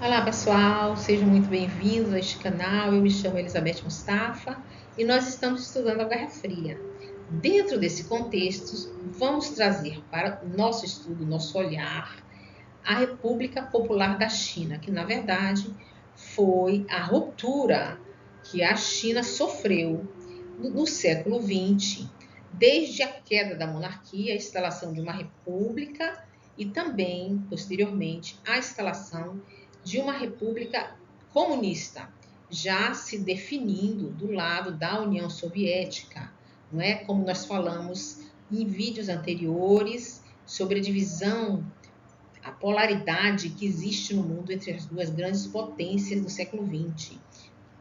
Olá pessoal, sejam muito bem-vindos a este canal. Eu me chamo Elizabeth Mustafa e nós estamos estudando a Guerra Fria. Dentro desse contexto, vamos trazer para o nosso estudo, nosso olhar, a República Popular da China, que na verdade foi a ruptura que a China sofreu no século XX, desde a queda da monarquia, a instalação de uma república e também, posteriormente, a instalação de uma república comunista, já se definindo do lado da União Soviética, não é? Como nós falamos em vídeos anteriores sobre a divisão, a polaridade que existe no mundo entre as duas grandes potências do século XX,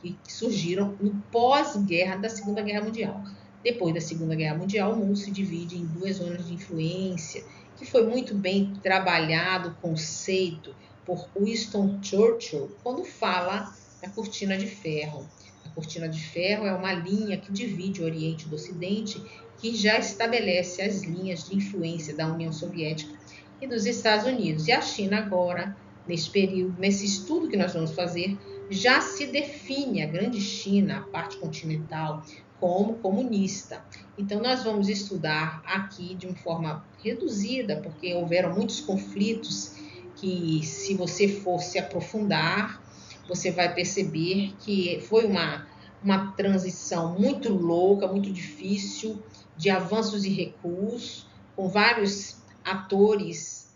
que surgiram no pós-guerra da Segunda Guerra Mundial. Depois da Segunda Guerra Mundial, o mundo se divide em duas zonas de influência, que foi muito bem trabalhado o conceito por Winston Churchill quando fala da cortina de ferro. A cortina de ferro é uma linha que divide o Oriente do Ocidente, que já estabelece as linhas de influência da União Soviética e dos Estados Unidos. E a China agora, nesse período, nesse estudo que nós vamos fazer, já se define a Grande China, a parte continental, como comunista. Então, nós vamos estudar aqui de uma forma reduzida, porque houveram muitos conflitos que, se você for se aprofundar, você vai perceber que foi uma transição muito louca, muito difícil, de avanços e recuos, com vários atores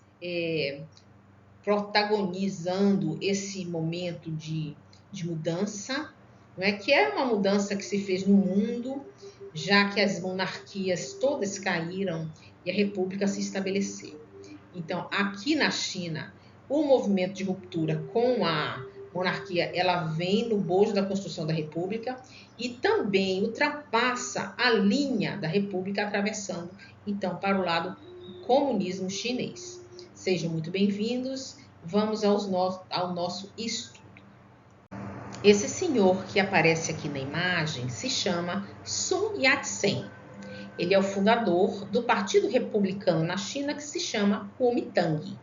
protagonizando esse momento de mudança, não é? Que é uma mudança que se fez no mundo, já que as monarquias todas caíram e a república se estabeleceu. Então, aqui na China, o movimento de ruptura com a monarquia, ela vem no bojo da construção da república e também ultrapassa a linha da república, atravessando, então, para o lado do comunismo chinês. Sejam muito bem-vindos, vamos ao nosso estudo. Esse senhor que aparece aqui na imagem se chama Sun Yat-sen. Ele é o fundador do Partido Republicano na China, que se chama Kuomintang.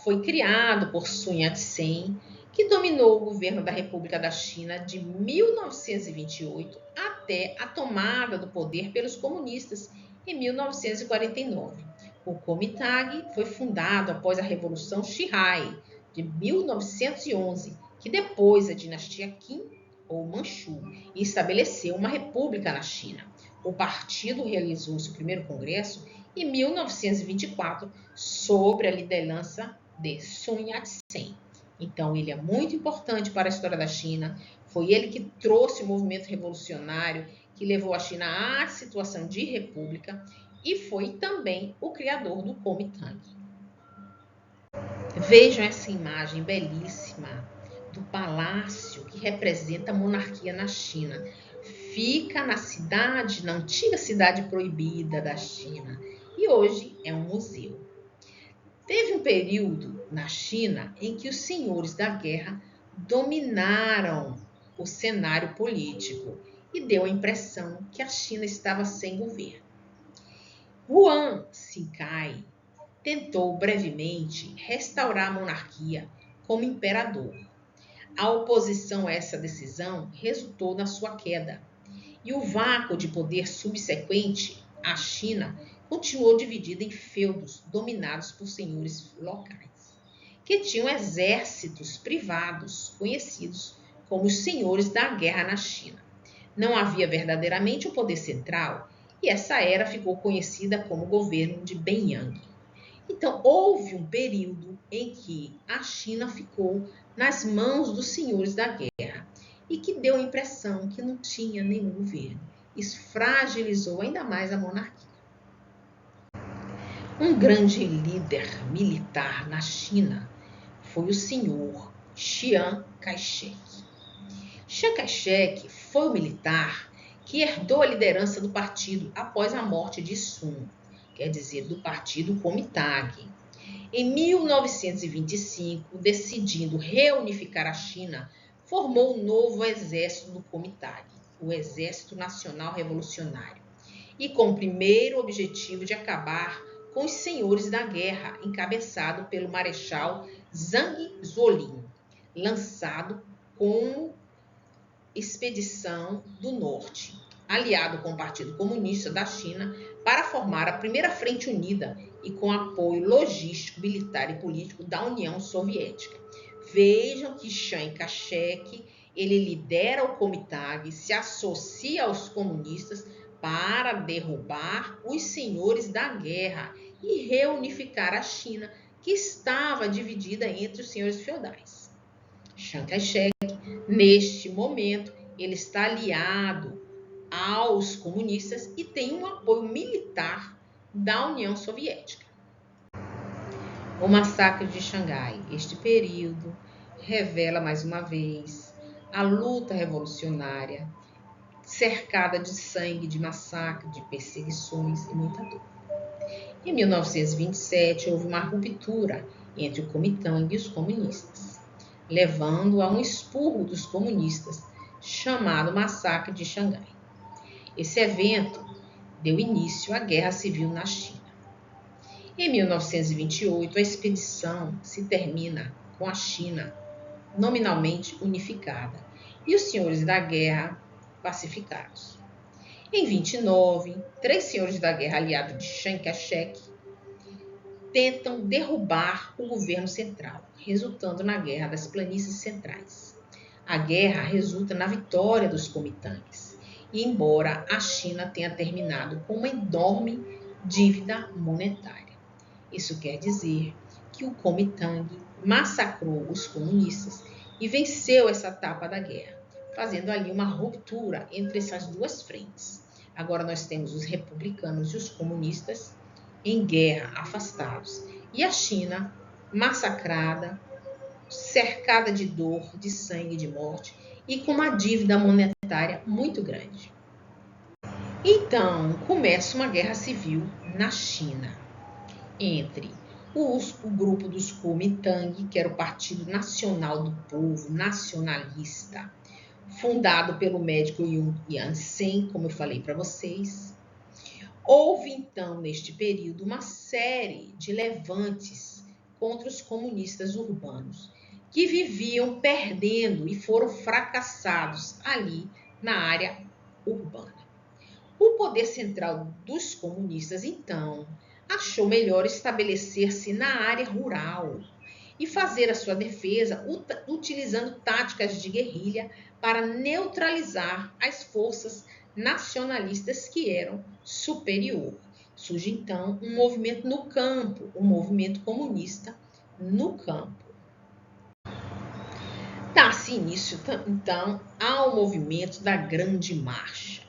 Foi criado por Sun Yat-sen, que dominou o governo da República da China de 1928 até a tomada do poder pelos comunistas em 1949. O Kuomintang foi fundado após a Revolução Xinhai de 1911, que depois a dinastia Qin ou Manchu e estabeleceu uma república na China. O partido realizou seu primeiro congresso em 1924 sob a liderança de Sun Yat-sen. Então, ele é muito importante para a história da China. Foi ele que trouxe o movimento revolucionário que levou a China à situação de república e foi também o criador do Kuomintang. Vejam essa imagem belíssima do palácio que representa a monarquia na China. Fica na cidade, na antiga cidade proibida da China, e hoje é um museu. Teve um período na China em que os senhores da guerra dominaram o cenário político e deu a impressão que a China estava sem governo. Yuan Shikai tentou brevemente restaurar a monarquia como imperador. A oposição a essa decisão resultou na sua queda, e o vácuo de poder subsequente à China continuou dividida em feudos dominados por senhores locais, que tinham exércitos privados, conhecidos como os senhores da guerra na China. Não havia verdadeiramente um poder central, e essa era ficou conhecida como o governo de Beiyang. Então, houve um período em que a China ficou nas mãos dos senhores da guerra e que deu a impressão que não tinha nenhum governo. Isso fragilizou ainda mais a monarquia. Um grande líder militar na China foi o senhor Chiang Kai-shek. Chiang Kai-shek foi o militar que herdou a liderança do partido após a morte de Sun, quer dizer, do partido Kuomintang. Em 1925, decidindo reunificar a China, formou um novo exército do Kuomintang, o Exército Nacional Revolucionário, e com o primeiro objetivo de acabar com os senhores da guerra, encabeçado pelo marechal Zhang Zuolin. lançado como Expedição do Norte, aliado com o Partido Comunista da China, para formar a primeira Frente Unida e com apoio logístico, militar e político da União Soviética. Vejam que Chiang Kai-shek, ele lidera o Kuomintang, se associa aos comunistas para derrubar os senhores da guerra e reunificar a China, que estava dividida entre os senhores feudais. Chiang Kai-shek, neste momento, ele está aliado aos comunistas e tem um apoio militar da União Soviética. O massacre de Xangai, este período, revela mais uma vez a luta revolucionária, cercada de sangue, de massacre, de perseguições e muita dor. Em 1927, houve uma ruptura entre o Kuomintang e os comunistas, levando a um expurgo dos comunistas, chamado Massacre de Xangai. Esse evento deu início à Guerra Civil na China. Em 1928, a expedição se termina com a China nominalmente unificada e os senhores da guerra pacificados. Em 29, 3 senhores da guerra aliados de Chiang Kai-shek tentam derrubar o governo central, resultando na Guerra das Planícies Centrais. A guerra resulta na vitória dos Kuomintangs, e embora a China tenha terminado com uma enorme dívida monetária. Isso quer dizer que o Kuomintang massacrou os comunistas e venceu essa etapa da guerra, fazendo ali uma ruptura entre essas duas frentes. Agora nós temos os republicanos e os comunistas em guerra, afastados, e a China massacrada, cercada de dor, de sangue, de morte e com uma dívida monetária muito grande. Então, começa uma guerra civil na China entre o grupo dos Kuomintang, que era o Partido Nacional do Povo, nacionalista, fundado pelo médico Yun Yat-sen, como eu falei para vocês. Houve, então, neste período, uma série de levantes contra os comunistas urbanos, que viviam perdendo e foram fracassados ali na área urbana. O poder central dos comunistas, então, achou melhor estabelecer-se na área rural e fazer a sua defesa utilizando táticas de guerrilha para neutralizar as forças nacionalistas que eram superiores. Surge então um movimento no campo, um movimento comunista no campo. Dá-se início então ao movimento da Grande Marcha.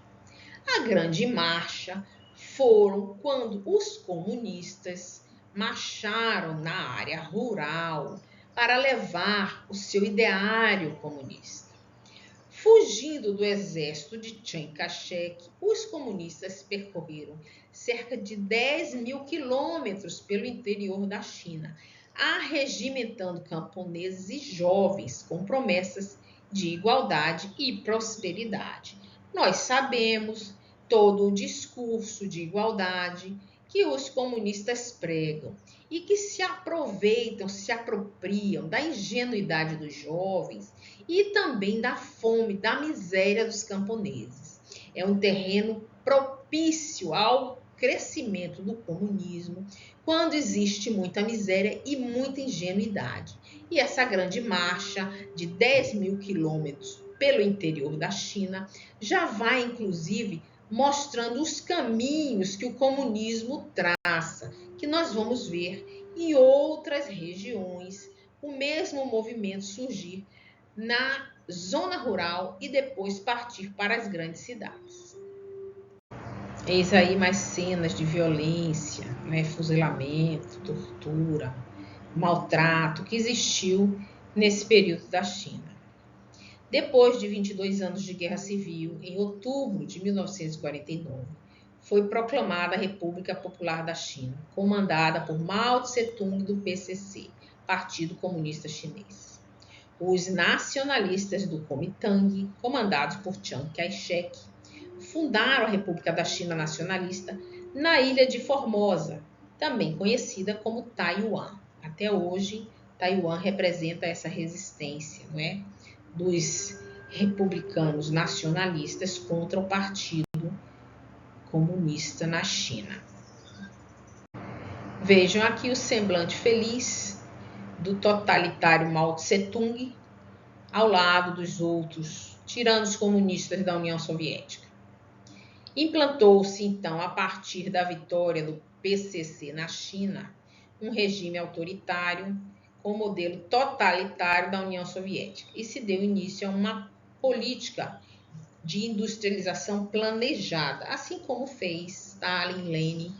A Grande Marcha foram quando os comunistas marcharam na área rural para levar o seu ideário comunista. Fugindo do exército de Chiang Kai-shek, os comunistas percorreram cerca de 10 mil quilômetros pelo interior da China, arregimentando camponeses e jovens com promessas de igualdade e prosperidade. Nós sabemos todo o discurso de igualdade que os comunistas pregam e que se aproveitam, se apropriam da ingenuidade dos jovens e também da fome, da miséria dos camponeses. É um terreno propício ao crescimento do comunismo, quando existe muita miséria e muita ingenuidade. E essa grande marcha de 10 mil quilômetros pelo interior da China já vai, inclusive, mostrando os caminhos que o comunismo traça, que nós vamos ver em outras regiões, o mesmo movimento surgir na zona rural e depois partir para as grandes cidades. Eis aí mais cenas de violência, fuzilamento, tortura, maltrato que existiu nesse período da China. Depois de 22 anos de guerra civil, em outubro de 1949, foi proclamada a República Popular da China, comandada por Mao Tse-tung do PCC, Partido Comunista Chinês. Os nacionalistas do Kuomintang, comandados por Chiang Kai-shek, fundaram a República da China Nacionalista na ilha de Formosa, também conhecida como Taiwan. Até hoje, Taiwan representa essa resistência, não é? Dos republicanos nacionalistas contra o Partido Comunista na China. Vejam aqui o semblante feliz do totalitário Mao Tse-tung ao lado dos outros tiranos comunistas da União Soviética. Implantou-se, então, a partir da vitória do PCC na China, um regime autoritário com o modelo totalitário da União Soviética e se deu início a uma política de industrialização planejada, assim como fez Stalin e Lenin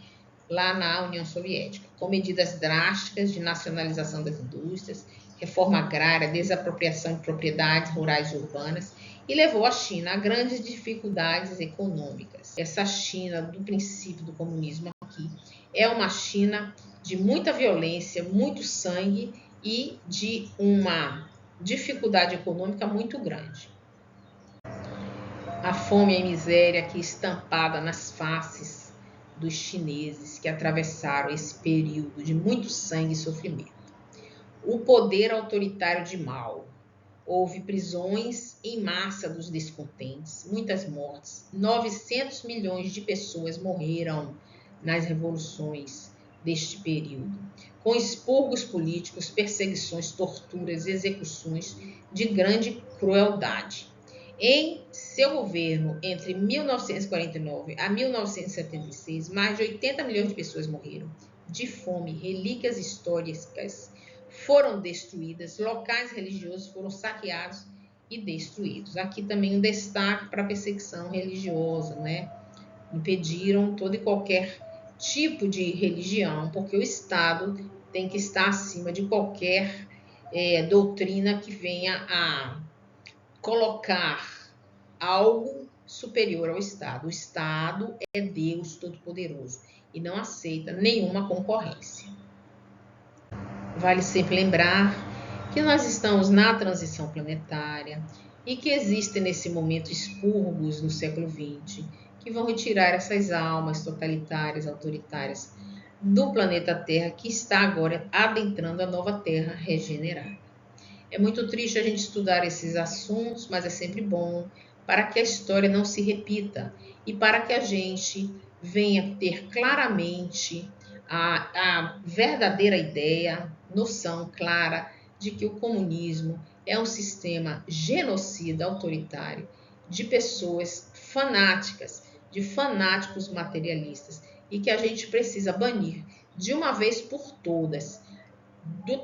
lá na União Soviética, com medidas drásticas de nacionalização das indústrias, reforma agrária, desapropriação de propriedades rurais e urbanas, e levou a China a grandes dificuldades econômicas. Essa China do princípio do comunismo aqui é uma China de muita violência, muito sangue e de uma dificuldade econômica muito grande. A fome e a miséria aqui estampada nas faces dos chineses que atravessaram esse período de muito sangue e sofrimento. O poder autoritário de Mao. Houve prisões em massa dos descontentes, muitas mortes. 900 milhões de pessoas morreram nas revoluções deste período, com expurgos políticos, perseguições, torturas, execuções de grande crueldade. Em seu governo, entre 1949 a 1976, mais de 80 milhões de pessoas morreram de fome, relíquias históricas foram destruídas, locais religiosos foram saqueados e destruídos. Aqui também um destaque para a perseguição religiosa, né? Impediram todo e qualquer tipo de religião, porque o Estado tem que estar acima de qualquer doutrina que venha a colocar algo superior ao Estado. O Estado é Deus Todo-Poderoso e não aceita nenhuma concorrência. Vale sempre lembrar que nós estamos na transição planetária e que existem nesse momento expurgos no século XX que vão retirar essas almas totalitárias, autoritárias do planeta Terra, que está agora adentrando a nova Terra regenerada. É muito triste a gente estudar esses assuntos, mas é sempre bom para que a história não se repita e para que a gente venha ter claramente a verdadeira ideia, noção clara de que o comunismo é um sistema genocida, autoritário, de pessoas fanáticas, de fanáticos materialistas, e que a gente precisa banir de uma vez por todas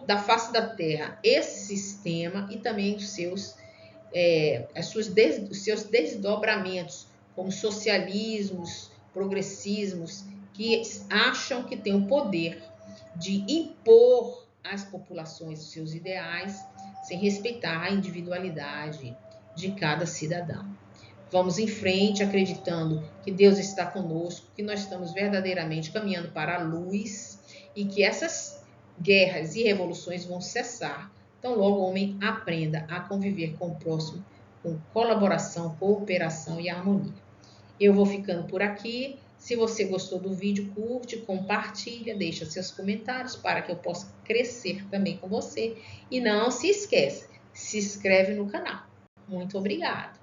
da face da Terra esse sistema e também os seus desdobramentos, como socialismos, progressismos, que acham que têm o poder de impor às populações os seus ideais, sem respeitar a individualidade de cada cidadão. Vamos em frente, acreditando que Deus está conosco, que nós estamos verdadeiramente caminhando para a luz e que essas guerras e revoluções vão cessar. Então, logo o homem aprenda a conviver com o próximo com colaboração, cooperação e harmonia. Eu vou ficando por aqui. Se você gostou do vídeo, curte, compartilha, deixa seus comentários para que eu possa crescer também com você. E não se esqueça, se inscreve no canal. Muito obrigada!